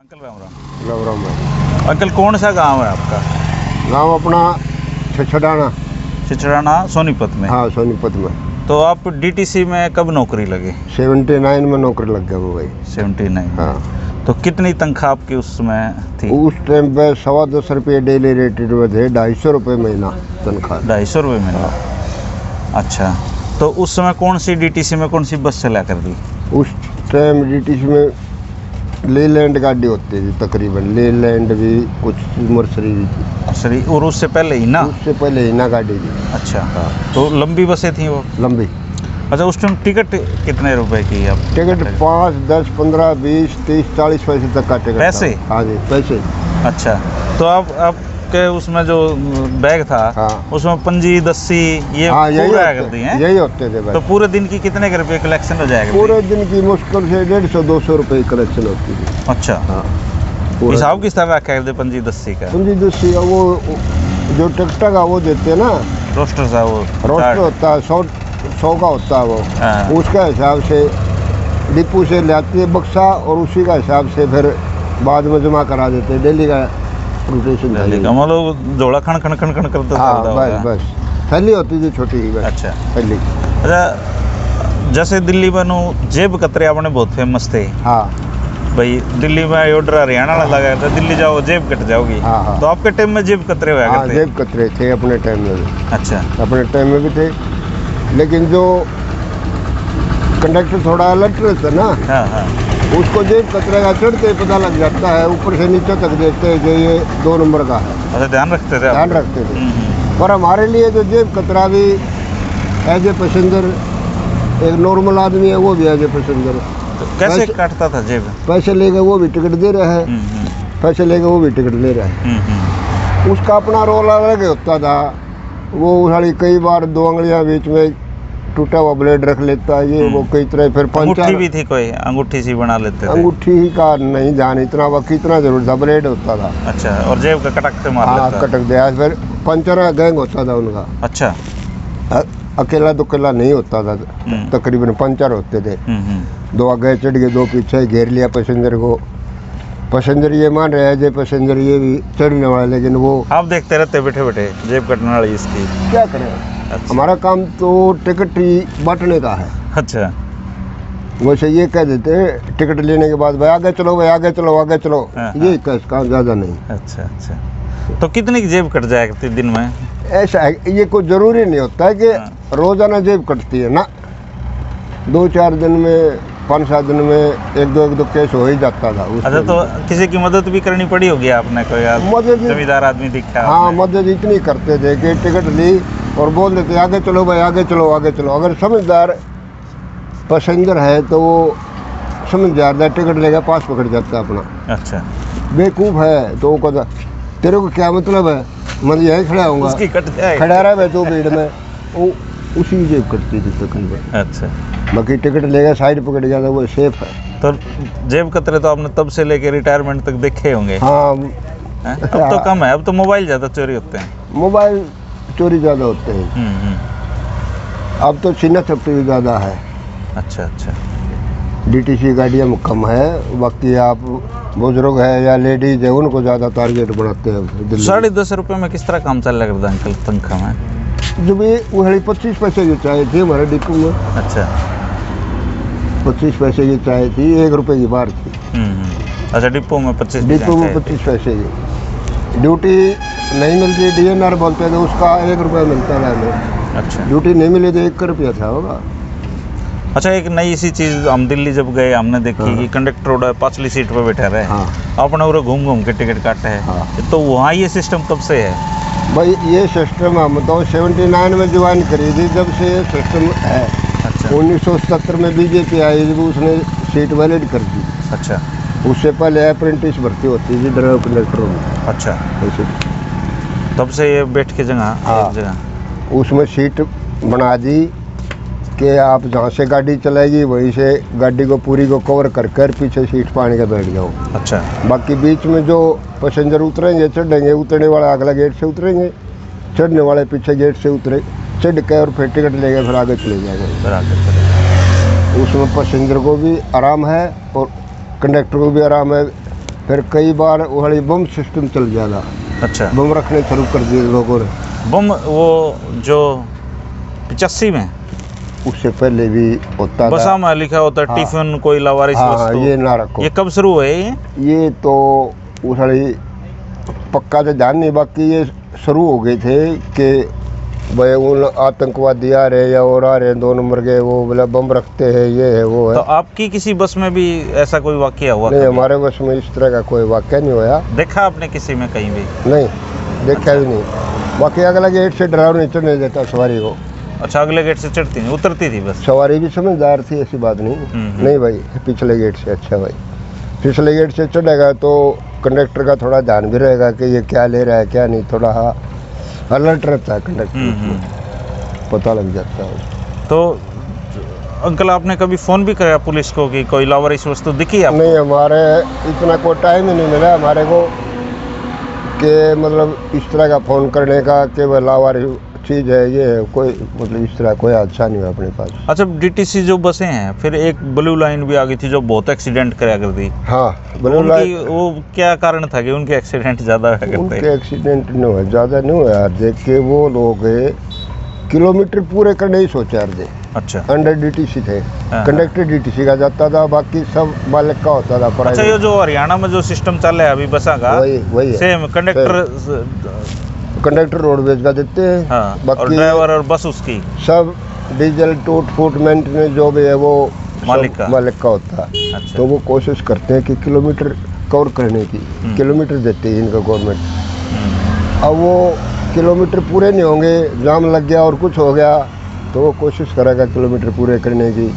Uncle Ram Ram. Ram Ram भाई। Uncle कौन सा गांव है आपका? गाँव अपना छछड़ाना। छिछड़ाना सोनीपत में। हाँ सोनीपत में। तो आप डीटीसी में कब नौकरी लगी? 79 में नौकरी लग गया वो भाई। 79। हाँ तो कितनी तनख्वाह आपकी उसमें थी? उस टाइम पे 10.25 रुपये डेली रेटेड में थे, 250 रुपये महीना तनख्वाह। 250 रुपये महीना। अच्छा, तो उस समय कौन सी डीटीसी में कौन सी बस चला कर दी? उस टाइम डीटीसी में लेलैंड गाड़ी होती थी तकरीबन, लेलैंड भी कुछ मर्सरी भी थी। सरी, और उससे पहले ही ना? उससे पहले हिना गाड़ी थी। अच्छा हाँ तो लंबी बसें थी वो? लंबी। अच्छा, उस टाइम टिकट कितने रुपए की आप? टिकट 5, 10, 15, 20, 30, 40 पैसे तक का टिकट। पैसे? हाँ जी पैसे। अच्छा, तो आपके उसमें जो बैग था, हाँ उसमें पंजी दस्सी ये हाँ पूरा कर दिए हैं? यही होते थे भाई। तो पूरे दिन की कितने रुपए कलेक्शन हो जाएगा? पूरे दिन की मुश्किल से 150-200 रुपये की कलेक्शन होती थी। अच्छा, हाँ हिसाब किस तरह रखा है पंजी दस्सी का? पंजी दूसरी का वो जो टिकटा का वो देते हैं ना, रोस्टर सा वो रोस्टर चार्ट। होता है 100 का होता है वो। हाँ। उसका हिसाब से डिपू से ले आते हैं बक्सा, और उसी का हिसाब से फिर बाद में जमा करा देते हैं। डेली का रोटेशन था। मतलब झोला खण खण खण खण करता हाँ चलता बस होगा। बस थैली होती थी छोटी ही बस। अच्छा थैली। अच्छा, जैसे दिल्ली बनू जेब कतरे अपने बहुत फेमस थे हाँ भाई। दिल्ली में ऑर्डर हरियाणा वाला लगा था, दिल्ली जाओ जेब कट जाओगी। हाँ हाँ। तो आपके टाइम में जेब कतरे हुआ हाँ करते? जेब कतरे थे अपने टाइम में भी। अच्छा। अपने टाइम में भी थे, लेकिन जो कंडक्टर थोड़ा अलर्ट रहता ना, हाँ हाँ। उसको जेब कतरे का चढ़ते ही पता लग जाता है, ऊपर से नीचे तक देखते हैं कि ये 2 नंबर का है। अच्छा, ध्यान रखते थे आप? ध्यान रखते थे। हम्म। पर हमारे लिए जो जेब कतरा भी एज ए पैसेंजर, एक नॉर्मल आदमी है वो भी एज ए पैसेंजर। तो कैसे वैसे- काटता था जेब? पैसे लेके वो भी टिकट दे रहा है, पैसे लेके वो भी टिकट ले रहा है। उसका अपना रोल अलग होता था। वो साड़ी कई बार 2 अंगलियां बीच में टूटा हुआ ब्लेड रख लेता है, ये वो कई तरह। फिर अंगूठी भी थी कोई? अंगूठी सी बना लेते थे? अंगूठी का नहीं जान इतना, वक्त इतना जरूर था, ब्लेड होता था। अच्छा, और जेब का कटक से मार हाँ लेता? कटक दिया। फिर पंचर का गैंग होता था उनका। अच्छा। अकेला दुकेला नहीं होता था, तकरीबन पंचर होते थे। 2 आगे चढ़ गए, 2 पीछे, घेर लिया पैसेंजर को। पैसेंजर ये मान रहे हैं जो पैसेंजर ये भी चढ़ने वाला, लेकिन वो आप देखते रहते बैठे बैठे जेब कटने वाली इसकी? क्या करें। अच्छा। हमारा काम तो टिकट ही बांटने का है। अच्छा। वैसे ये कह देते हैं टिकट लेने के बाद, भाई आगे चलो, भाई आगे चलो, आगे चलो। हाँ, ये काम ज़्यादा नहीं। अच्छा अच्छा। तो कितनी की जेब कट जाया करती दिन में? ऐसा है, ये कोई ज़रूरी नहीं होता है कि रोज़ाना जेब कटती है ना। 2-4 दिन में, 5-7 दिन में एक दो केस हो ही जाता था। अच्छा, तो किसी की मदद भी करनी पड़ी होगी आपने? कोई मदद? जमींदार आदमी दिखा? हाँ मदद इतनी करते थे कि टिकट ली और बोल देते आगे चलो भाई, आगे चलो, आगे चलो। अगर समझदार पैसेंजर है तो वो समझ जाता है, टिकट लेगा, पास पकड़ जाता है अपना। अच्छा। बेवकूफ़ है तो वो कहता तेरे को क्या मतलब है, मैं यहीं खड़ा होऊंगा, उसकी कट जाएगी। खड़ा रहा मैं तो भीड़ में। वो उसी जेब कटती थी तकरीबन। अच्छा। बाकी टिकट लेगा साइड पकड़ जाता, वो सेफ है। तो जेब कतरे तो आपने तब से लेके रिटायरमेंट तक देखे होंगे? हाँ हैं? अब तो कम है, अब तो मोबाइल ज़्यादा चोरी होते हैं। मोबाइल चोरी ज़्यादा होते हैं। अब तो छीना झपटी भी ज़्यादा है। अच्छा अच्छा। डीटीसी गाड़ियाँ कम है, बाकी आप बुजुर्ग है या लेडीज है उनको ज़्यादा टारगेट बनाते हैं दिल्ली। 10.5 रुपये में किस तरह काम चल रहा था अंकल तनख्वाह में? जो भी वो 25 पैसे की चाय थी हमारे डिपो में। अच्छा। 25 पैसे की चाय थी, 1 रुपये की बार थी। अच्छा, डिपो में 25? डिपो में 25 पैसे की। ड्यूटी नहीं मिलती, DNR बोलते थे, उसका 1 रुपया मिलता था हमें। अच्छा। ड्यूटी नहीं मिली तो 1 रुपया था होगा। अच्छा, एक नई सी चीज़ हम दिल्ली जब गए हमने देखी हाँ। कि कंडक्टर उड़ा पाछली सीट पर बैठा रहे। हाँ अपने उरे घूम घूम के टिकट काटे है। हाँ। तो वहाँ ये सिस्टम कब से है? भाई ये सिस्टम हम तो 79 में ज्वाइन करी थी, जब से ये सिस्टम है। अच्छा 1977 में बीजेपी आई जब उसने सीट वैलिड कर दी। अच्छा। उससे पहले अप्रेंटिस भर्ती होती थी ड्राइवर कंडक्टरों में। अच्छा, ऐसे तब से ये बैठ के जगह हाँ। एक जगह। उसमें सीट बना दी कि आप जहाँ से गाड़ी चलाएगी वहीं से गाड़ी को पूरी को कवर कर कर पीछे सीट पाने के बैठ जाओ। अच्छा। बाकी बीच में जो पैसेंजर उतरेंगे चढ़ेंगे, उतरने वाला अगला गेट से उतरेंगे, चढ़ने वाले पीछे गेट से उतरे, चढ़ के और फिर टिकट लेके फिर आगे चले जाएंगे। बराबर चले। उसमें पैसेंजर को भी आराम है और कंडक्टर को भी आराम है। फिर कई बार वो वाली बम सिस्टम चल जाता, अच्छा बम रखने शुरू कर दिए लोगों ने। बम वो जो 85 में उससे पहले भी होता बसा था। में लिखा होता है हाँ। टिफिन कोई लावारिस हाँ वस्तु, ये ना रखो। ये कब शुरू हुए ये तो उस वाली पक्का तो जान नहीं, बाकी ये शुरू हो गए थे कि भाई उन आतंकवादी आ रहे या और आ रहे हैं 2 नंबर के, वो बोला बम रखते हैं, ये है वो है। तो आपकी किसी बस में भी ऐसा कोई वाकया हुआ नहीं, कभी? हमारे बस में इस तरह का कोई वाक़या नहीं होया। देखा आपने किसी में कहीं भी? नहीं, देखा भी नहीं। बाकी अगला गेट से ड्राइवर नहीं चढ़ने देता सवारी को। अच्छा, अगले गेट से चढ़ती नहीं, उतरती थी बस? सवारी भी समझदार थी, ऐसी बात नहीं। नहीं भाई, पिछले गेट से। अच्छा भाई, पिछले गेट से चढ़ेगा तो कंडक्टर का थोड़ा ध्यान भी रहेगा कि ये क्या ले रहा है क्या नहीं, थोड़ा अलर्ट रहता है कंडक्टर, पता लग जाता है। तो अंकल आपने कभी फ़ोन भी कराया पुलिस को कि कोई लावारिस वस्तु दिखी आपको? नहीं, हमारे इतना कोई टाइम ही नहीं मिला हमारे को कि मतलब इस तरह का फ़ोन करने का कि वह लावारिस चीज़ है, ये है, कोई मतलब इस तरह कोई हादसा नहीं हुआ अपने पास। अच्छा, डीटीसी जो बसें हैं, फिर एक ब्लू लाइन भी आ गई थी जो बहुत एक्सीडेंट कराया करती। हाँ, ब्लू उनकी लाइन। वो क्या कारण था कि उनके एक्सीडेंट ज़्यादा हुआ करते? उनके एक्सीडेंट नहीं हुआ, ज़्यादा नहीं हुआ यार। देख के वो लोग किलोमीटर पूरे करने ही सोचा यार दे। अच्छा अंडर डीटीसी थे, हाँ। कंडक्टर डीटीसी का जाता था, बाकी सब मालिक का होता था। अच्छा, प्राइवेट ये जो हरियाणा में जो सिस्टम चल रहा है अभी बसा का, वही है। सेम कंडक्टर, कंडक्टर रोडवेज का देते हैं, हाँ, और बाकी ड्राइवर और बस उसकी सब डीजल टूट फूट मेंटेनेंस जो भी है वो मालिक सब का। मालिक का होता है। अच्छा। तो वो कोशिश करते हैं कि किलोमीटर कवर करने की, किलोमीटर देते हैं इनका गवर्नमेंट। अब वो किलोमीटर पूरे नहीं होंगे, जाम लग गया और कुछ हो गया, तो वो कोशिश करेगा किलोमीटर पूरे करने की।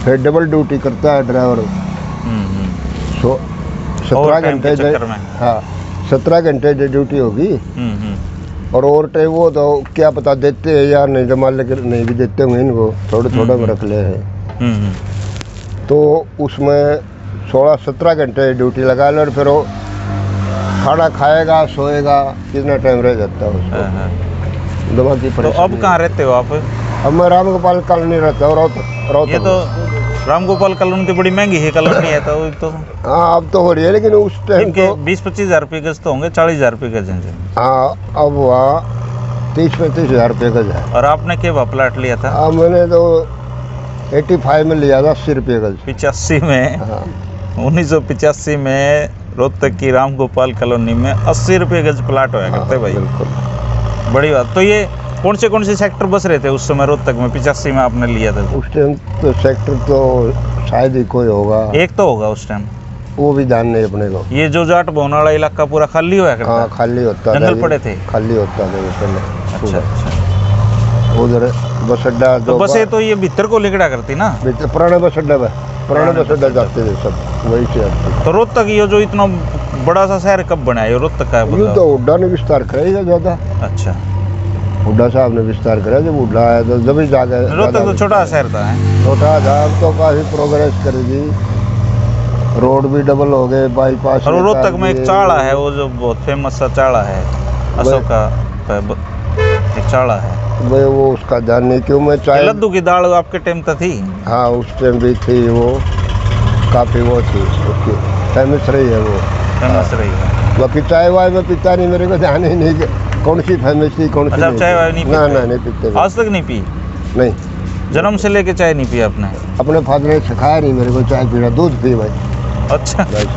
फिर डबल ड्यूटी करता है ड्राइवर। 17 घंटे हाँ, 17 घंटे जो ड्यूटी होगी, और ओवर टाइम वो तो क्या पता देते हैं यार, नहीं जमा लेकर नहीं भी देते होंगे इनको, थोड़े थोड़े में रख ले हैं। तो उसमें 16-17 घंटे ड्यूटी लगा लो, और फिर वो खाना खाएगा सोएगा, कितना टाइम रह जाता है उसको, दिमाग की तो परेशानी। अब कहाँ रहते हो आप? अब मैं राम गोपाल कॉलोनी रहता हूँ, ये तो राम गोपाल कॉलोनी तो बड़ी महंगी है कॉलोनी है, तो हाँ अब तो हो रही है, लेकिन उस टाइम तो 20-25 हज़ार रुपये गज तो होंगे, 40 हज़ार रुपये गज हैं। हाँ, अब वहाँ 30-35 हज़ार रुपये गज है। और आपने क्या भाव प्लाट लिया था? हाँ, मैंने तो 85 में लिया था, 80 रुपये गज। 85 में? हाँ 1985 में रोहतक की राम गोपाल कॉलोनी में 80 रुपये गज प्लाट होया करते भाई। बिल्कुल, बड़ी बात। तो ये कौन से सेक्टर बस रहे थे उस समय रोहतक में 85 में आपने लिया था? उस टाइम तो सेक्टर तो शायद ही कोई होगा, एक तो होगा उस टाइम, वो भी ध्यान नहीं अपने को। ये जो जाट भवन वाला इलाका पूरा खाली होया करता? हाँ, खाली होता था, जंगल पड़े थे? खाली होता था पहले। अच्छा अच्छा। उधर बस अड्डा तो बसें तो ये भीतर को लिकड़ा करती ना? पुराने बस अड्डा में, पुराने बस अड्डा जाते थे सब, वही से आते। तो रोहतक ये जो इतना बड़ा सा शहर कब बना है, ये रोहतक का है यूँ बताओ? तो हुड्डा ने विस्तार कराया ज़्यादा, अच्छा, हुड्डा साहब ने विस्तार कराया, जब हुड्डा आया तो जब ही जाके रोहतक तो छोटा शहर था है? छोटा था, अब तो काफ़ी प्रोग्रेस करेगी, रोड भी डबल हो गए, बाईपास। और रोहतक में एक चाड़ा है, वो जो बहुत फेमस सा चाड़ा है, अशोक का एक चाड़ा है भाई, वो उसका ध्यान नहीं क्यों। मैं चाय, लड्डू की दाल आपके टाइम तो थी? हाँ उस टाइम भी थी, वो काफ़ी वो थी, उसकी फेमस रही है वो, फेमस रही है। बाकी चाय वाय में पीता नहीं, मेरे को ध्यान ही नहीं कि कौन सी फेमस थी कौन सी अच्छा, नहीं चाय थी। वाय नहीं ना पीते? ना, नहीं पीते। आज तक नहीं पी? नहीं, जन्म से लेके चाय नहीं पी आपने? अपने फादर ने सिखाया नहीं मेरे को चाय पीना, दूध पी भाई। अच्छा, बस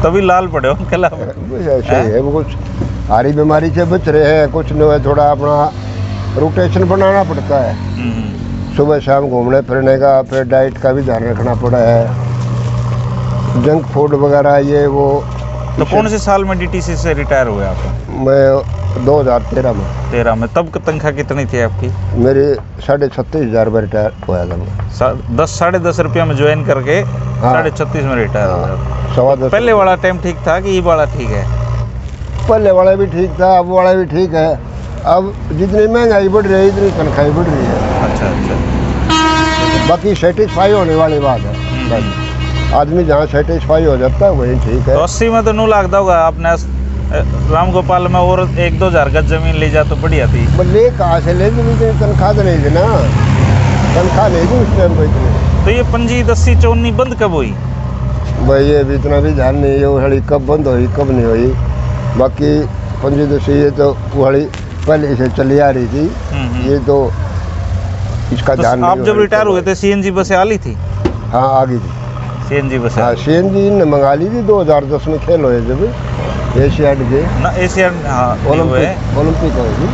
तभी लाल पड़े हो अंकल आप। ऐसे ही है, वो कुछ हारी बीमारी से बच रहे हैं, कुछ नहीं है, थोड़ा अपना रोटेशन बनाना पड़ता है, सुबह शाम घूमने फिरने का, फिर डाइट का भी ध्यान रखना पड़ा है, जंक फूड वगैरह ये वो। तो कौन से साल में डीटीसी से रिटायर हुए आप? मैं 2013 में। 13 में। तब तनख्वाह कितनी थी आपकी? मेरे 36,500 में रिटायर हुआ था मैं। 10-10.5 रुपया में ज्वाइन करके हाँ। 36 में रिटायर हो गया। 10.25। पहले वाला टाइम ठीक था कि ये वाला ठीक है? पहले वाला भी ठीक था, अब वाला भी ठीक है। अब जितनी महंगाई बढ़ रही है इतनी तनख्वाही बढ़ रही है। अच्छा अच्छा। बाकी सेटिस्फाई होने वाली बात है, बस आदमी जहाँ सेटिस्फाई हो जाता है वही ठीक है। तो 80 में तो 9 लाख होगा आपने राम गोपाल में, और 1-2 हज़ार गज जमीन ले जा तो बढ़िया थी। ले कहाँ से ले, तनख्वाह तो नहीं थी ना, तनख्वाह नहीं थी उस टाइम को इतनी। तो ये 25, 10, 54 बंद कब हुई? भाई ये भी इतना भी ध्यान नहीं है वो हड़ी कब बंद हुई कब नहीं हुई। बाकी पंचदशी ये तो वो हड़ी पहले से चली आ रही थी, ये तो इसका तो ध्यान आप नहीं जब हुआ। रिटायर हुए थे सीएनजी बसें आ ली थी? हाँ आ गई थी। सीएनजी बसें हाँ CNG ने मंगा ली थी 2010 में खेल हुए जब एशियाड के ना, एशियन ओलंपिक हुए थी,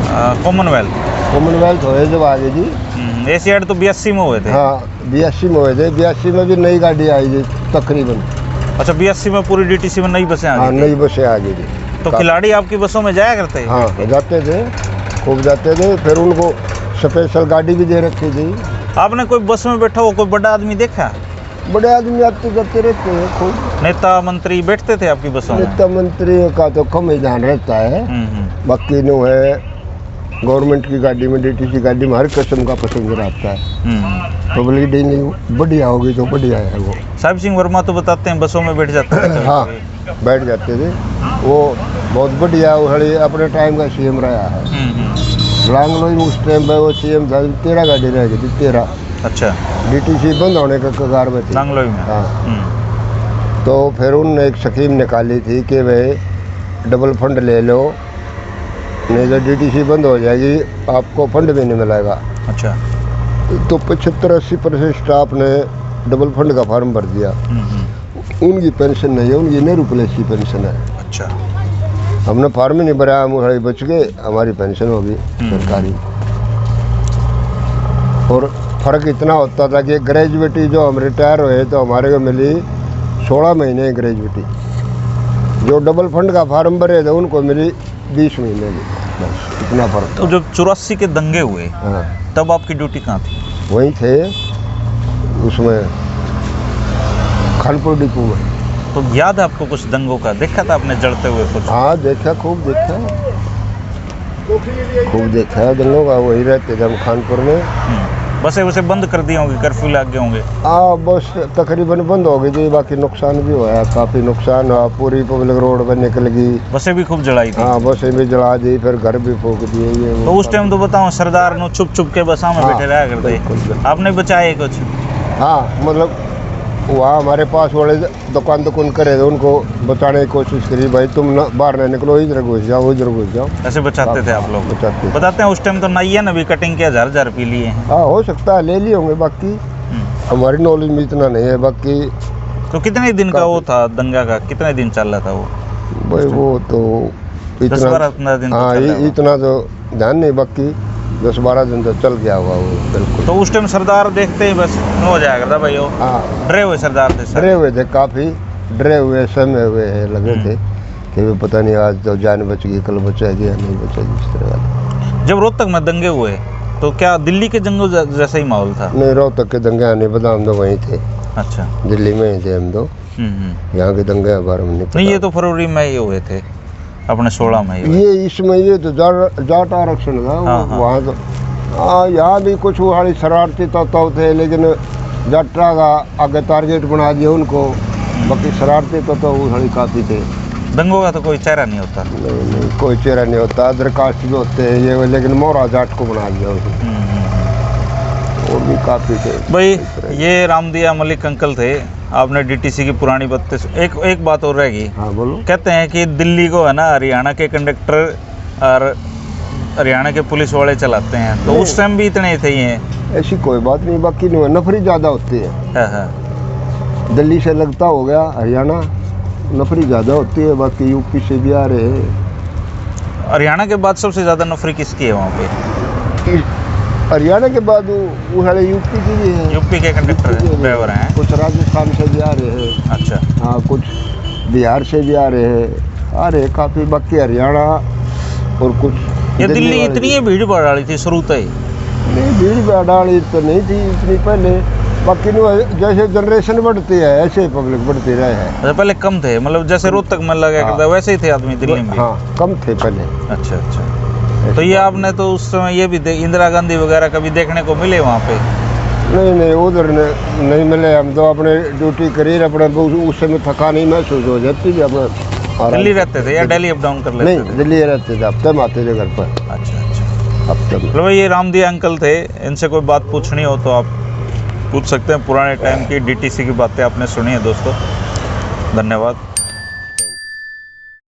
कॉमनवेल्थ हुए जब आ गई थी। एशियाड तो 82 में हुए थे। हाँ 82 में हुए थे, 82 में भी नई गाड़ी आई थी तकरीबन। अच्छा 82 में पूरी डीटीसी में नई बसें आ हाँ गई नई बसें आ गई थी। तो खिलाड़ी आपकी बसों में जाया करते हैं? हाँ जाते थे, खूब जाते थे। फिर उनको स्पेशल गाड़ी भी दे रखी थी। आपने कोई बस में बैठा हो कोई बड़ा आदमी देखा? बड़े आदमी आते जाते रहते हैं खूब। नेता मंत्री बैठते थे आपकी बसों में? नेता मंत्रियों का तो कम ही ध्यान रहता है, बाकी नो है गवर्नमेंट की गाड़ी में डीटीसी गाड़ी में हर किस्म का पैसेंजर आता है। पब्लिक डीलिंग बढ़िया होगी तो बढ़िया है वो। साहिब सिंह वर्मा तो बताते हैं बसों में बैठ जाते थे। हाँ बैठ जाते थे, वो बहुत बढ़िया। वो हड़ी अपने टाइम का CM रहा है। लांगलोई में उस टाइम पर वो CM था, 13 गाड़ी रह गई थी 13। अच्छा डीटीसी बंद होने के कगार में थी। लांगलोई में? हाँ तो फिर उन्होंने एक स्कीम निकाली थी कि भाई डबल फंड ले लो, नहीं तो डीटीसी बंद हो जाएगी, आपको फंड भी नहीं मिलेगा। अच्छा तो 75-80% स्टाफ ने डबल फंड का फॉर्म भर दिया। उनकी पेंशन नहीं है, उनकी नेहरू प्लेस की पेंशन है। अच्छा हमने फॉर्म ही नहीं भरा, हम हमारी बच गए, हमारी पेंशन होगी सरकारी। और फर्क इतना होता था कि ग्रेजुएटी जो हम रिटायर हुए तो हमारे को मिली 16 महीने ग्रेजुएटी, जो डबल फंड का फॉर्म भरे थे उनको मिली 20 महीने की, बस इतना फर्क। तो जब 84 के दंगे हुए हाँ तब आपकी ड्यूटी कहाँ थी? वहीं थे उसमें खानपुर डिपो में। तो याद है आपको कुछ दंगों का? देखा था आपने जलते हुए कुछ? हाँ देखा, खूब देखा, खूब देखा है दंगों का। वही रहते थे हम खानपुर में। बसें वैसे बंद कर दी होंगी, कर्फ्यू लग गए होंगे? हाँ बस तकरीबन बंद हो गई थी, बाकी नुकसान भी हुआ, काफ़ी नुकसान हुआ। पूरी पब्लिक रोड पर निकल गई। बसें भी खूब जलाई थी? हाँ बसें भी जला दी, फिर घर भी फूक दिए। ये तो उस टाइम तो बताओ सरदार नो छुप छुप के बसा में हाँ, बैठे रहा करते, बिल्कुल। आपने बचाए कुछ? हाँ मतलब वहाँ हमारे पास वाले दुकान करे थे, उनको बचाने की कोशिश करी, भाई तुम न बाहर नहीं निकलो, इधर घुस जाओ, इधर घुस जाओ। ऐसे बचाते थे आप लोग? बचाते थे। बताते हैं उस टाइम तो नाइया ने भी कटिंग के 1000 रुपये लिए हैं। हाँ हो सकता है ले लिए होंगे, बाकी हमारी नॉलेज में इतना नहीं है। बाकी तो कितने दिन का वो था दंगा का, कितने दिन चल रहा था वो? भाई वो तो 10-12 दिन तो हाँ चला होगा। इतना तो ध्यान नहीं, बाकी 10-12 दिन तो चल गया होगा वो, बिल्कुल। तो उस टाइम सरदार देखते ही बस नो हो जाया करता भाई वो? हाँ डरे हुए सरदार थे सर? डरे हुए थे, काफ़ी डरे हुए, सहमे हुए हैं लगे थे कि भी पता नहीं आज तो जान बच गई, कल बचेगी या नहीं बचेगी, इस तरह का। जब रोहतक में दंगे हुए तो क्या दिल्ली के जंगों जैसा ही माहौल था? नहीं रोहतक के दंगे आने पता, हम तो वहीं थे, अच्छा दिल्ली में ही थे हम तो। यहाँ के दंगे बारे में नहीं, ये तो फरवरी में ही हुए थे अपने 16 में ही। ये इसमें ये तो जाट आरक्षण था। हाँ, हाँ। वहाँ तो हाँ यहाँ भी कुछ वाली शरारती तत्व थे, लेकिन जाट्रा का आगे टारगेट बना दिया उनको। बाकी शरारती तत्व वो साड़ी काफ़ी थे। दंगों का तो कोई चेहरा नहीं होता? नहीं कोई चेहरा नहीं होता, अदर कास्ट भी होते हैं ये, लेकिन मोरा जाट को बना दिया उसने। और भी काफ़ी थे भाई। ये रामदिया मलिक अंकल थे, आपने डीटीसी की पुरानी बातें। एक बात और रहेगी। हाँ बोलो। कहते हैं कि दिल्ली को है ना हरियाणा के कंडक्टर और हरियाणा के पुलिस वाले चलाते हैं, तो उस टाइम भी इतने ही थे ये? ऐसी कोई बात नहीं, बाकी नहीं, नफरी ज़्यादा होती है। हाँ। दिल्ली से लगता हो गया हरियाणा, नफरी ज़्यादा होती है। बाकी यूपी से भी आ रहे हैं। हरियाणा के बाद सबसे ज़्यादा नफरी किसकी है वहाँ पे? हरियाणा के बाद वो सारे यूपी की भी है। यूपी के कंडक्टर ड्राइवर हैं? कुछ राजस्थान से भी आ रहे हैं। अच्छा। हाँ कुछ बिहार से भी आ रहे हैं काफ़ी। बाकी हरियाणा और कुछ ये दिल्ली इतनी ही भीड़ भाड़ वाली थी शुरू से ही? नहीं भीड़ भाड़ वाली तो नहीं थी इतनी पहले, बाकी जैसे जनरेशन बढ़ती है ऐसे पब्लिक बढ़ती रहे है। अच्छा पहले कम थे, मतलब जैसे रोहतक में लगा करता वैसे ही थे आदमी दिल्ली में? हाँ कम थे पहले। अच्छा अच्छा। तो ये आपने तो उस समय ये भी इंदिरा गांधी वगैरह कभी देखने को मिले वहाँ पे? नहीं उधर नहीं मिले। हम तो अपने ड्यूटी करी अपने, उस समय थकान ही महसूस हो जाती थी। अपना दिल्ली रहते थे या दिल्ली अप डाउन कर लेते थे? नहीं दिल्ली रहते थे, हफ्ते में आते थे घर पर। अच्छा अच्छा। हफ्ते में। मतलब ये रामदिया अंकल थे, इनसे कोई बात पूछनी हो तो आप पूछ सकते हैं। पुराने टाइम की डीटीसी की बातें आपने सुनी है दोस्तों। धन्यवाद।